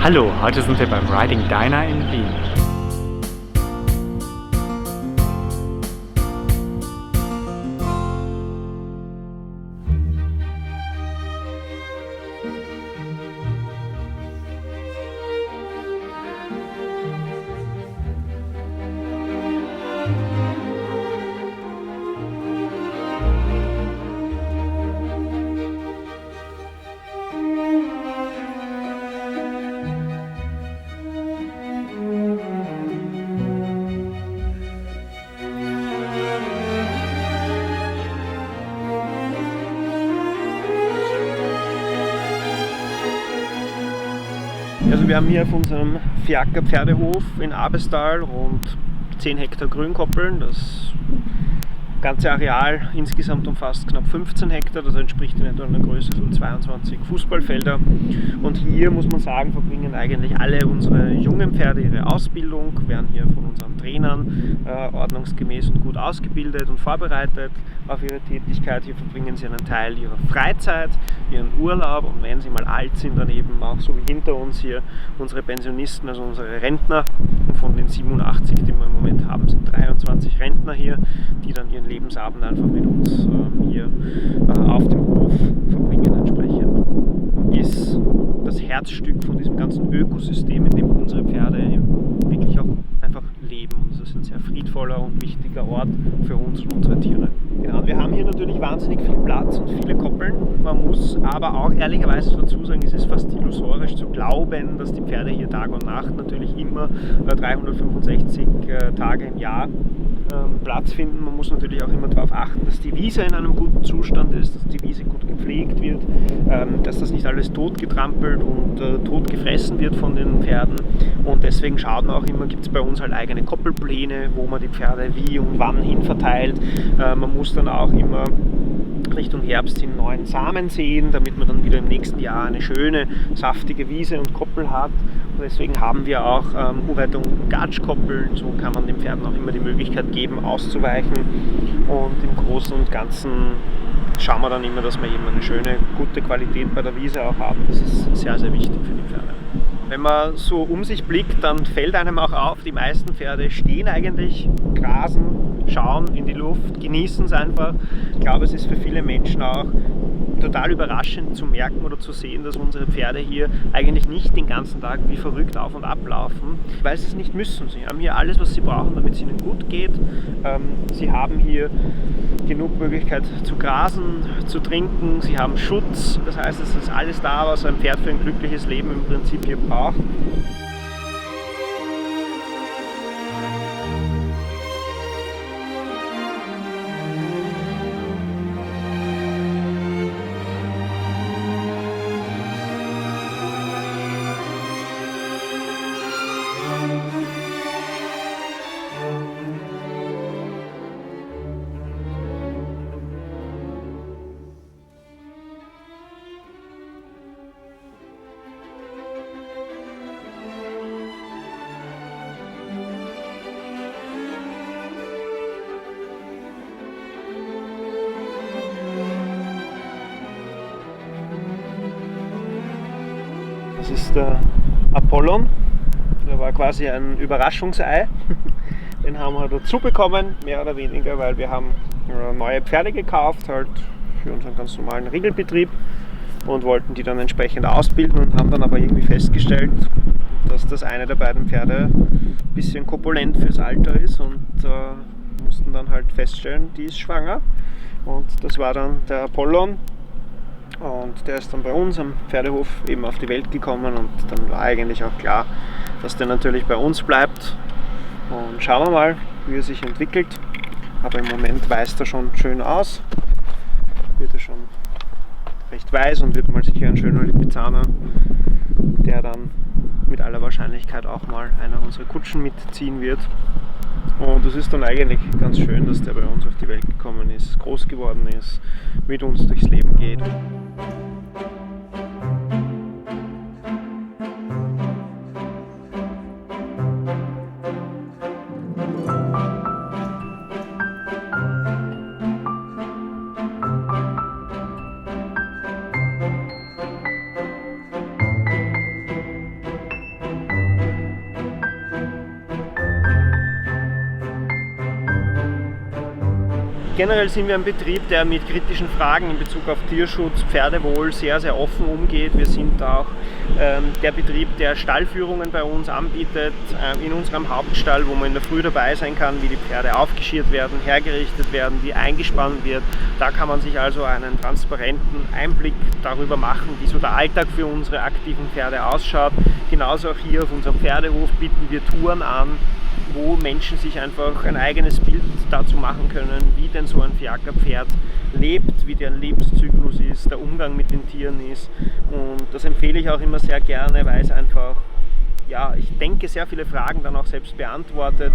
Hallo, heute sind wir beim Riding Diner in Wien. Also wir haben hier auf unserem Fiaker Pferdehof in Abestal rund 10 Hektar Grünkoppeln. Das ganze Areal insgesamt umfasst knapp 15 Hektar, das entspricht in etwa einer Größe von 22 Fußballfelder. Und hier muss man sagen, verbringen eigentlich alle unsere jungen Pferde ihre Ausbildung, werden hier von unseren Trainern ordnungsgemäß und gut ausgebildet und vorbereitet auf ihre Tätigkeit. Hier verbringen sie einen Teil ihrer Freizeit, ihren Urlaub, und wenn sie mal alt sind, dann eben auch so wie hinter uns hier unsere Pensionisten, also unsere Rentner. Und von den 87, die wir im Moment haben, sind 23 Rentner hier, die dann ihren Lebensabend einfach mit uns hier auf dem Hof verbringen entsprechend. Ist das Herzstück von diesem ganzen Ökosystem, in dem unsere Pferde wirklich auch einfach leben. Und es ist ein sehr friedvoller und wichtiger Ort für uns und unsere Tiere. Genau, wir haben hier natürlich wahnsinnig viel Platz und viele Koppeln. Man muss aber auch ehrlicherweise dazu sagen, es ist fast illusorisch zu glauben, dass die Pferde hier Tag und Nacht natürlich immer 365 Tage im Jahr Platz finden. Man muss natürlich auch immer darauf achten, dass die Wiese in einem guten Zustand ist, dass die Wiese gut gepflegt wird, dass das nicht alles totgetrampelt und totgefressen wird von den Pferden. Und deswegen schaut man auch immer, gibt es bei uns halt eigene Koppelpläne, wo man die Pferde wie und wann hin verteilt. Man muss dann auch immer Richtung Herbst hin neuen Samen säen, damit man dann wieder im nächsten Jahr eine schöne, saftige Wiese und Koppel hat. Und deswegen haben wir auch Uhrweiter und Gatschkoppeln. So kann man den Pferden auch immer die Möglichkeit geben, auszuweichen. Und im Großen und Ganzen schauen wir dann immer, dass wir eben eine schöne, gute Qualität bei der Wiese auch haben. Das ist sehr, sehr wichtig für die Pferde. Wenn man so um sich blickt, dann fällt einem auch auf, die meisten Pferde stehen eigentlich, grasen, schauen in die Luft, genießen es einfach. Ich glaube, es ist für viele Menschen auch total überraschend zu merken oder zu sehen, dass unsere Pferde hier eigentlich nicht den ganzen Tag wie verrückt auf und ab laufen, weil sie es nicht müssen. Sie haben hier alles, was sie brauchen, damit es ihnen gut geht. Sie haben hier genug Möglichkeit zu grasen, zu trinken, sie haben Schutz. Das heißt, es ist alles da, was ein Pferd für ein glückliches Leben im Prinzip hier braucht. Das ist der Apollon, der war quasi ein Überraschungsei. Den haben wir dazu bekommen, mehr oder weniger, weil wir haben neue Pferde gekauft, halt für unseren ganz normalen Riegelbetrieb, und wollten die dann entsprechend ausbilden und haben dann aber irgendwie festgestellt, dass das eine der beiden Pferde ein bisschen korpulent fürs Alter ist, und mussten dann halt feststellen, die ist schwanger, und das war dann der Apollon. Und der ist dann bei uns am Pferdehof eben auf die Welt gekommen, und dann war eigentlich auch klar, dass der natürlich bei uns bleibt. Und schauen wir mal, wie er sich entwickelt. Aber im Moment weist er schon schön aus. Wird er schon recht weiß und wird mal sicher ein schöner Lipizzaner, der dann mit aller Wahrscheinlichkeit auch mal einer unserer Kutschen mitziehen wird. Und es ist dann eigentlich ganz schön, dass der bei uns auf die Welt gekommen ist, groß geworden ist, mit uns durchs Leben geht. Generell sind wir ein Betrieb, der mit kritischen Fragen in Bezug auf Tierschutz, Pferdewohl sehr, sehr offen umgeht. Wir sind auch der Betrieb, der Stallführungen bei uns anbietet, in unserem Hauptstall, wo man in der Früh dabei sein kann, wie die Pferde aufgeschirrt werden, hergerichtet werden, wie eingespannt wird. Da kann man sich also einen transparenten Einblick darüber machen, wie so der Alltag für unsere aktiven Pferde ausschaut. Genauso auch hier auf unserem Pferdehof bieten wir Touren an, wo Menschen sich einfach ein eigenes Bild dazu machen können, wie denn so ein Fiakerpferd lebt, wie deren Lebenszyklus ist, der Umgang mit den Tieren ist. Und das empfehle ich auch immer sehr gerne, weil es einfach, ja, ich denke, sehr viele Fragen dann auch selbst beantwortet.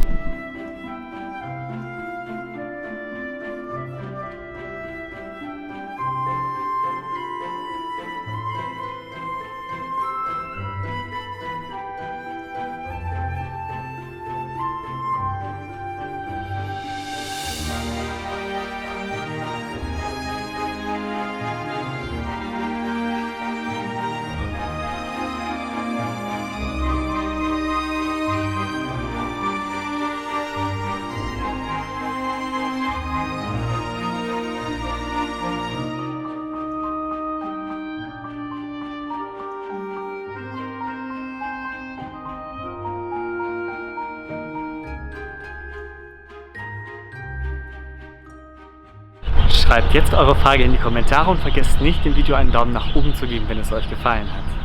Schreibt jetzt eure Frage in die Kommentare und vergesst nicht, dem Video einen Daumen nach oben zu geben, wenn es euch gefallen hat.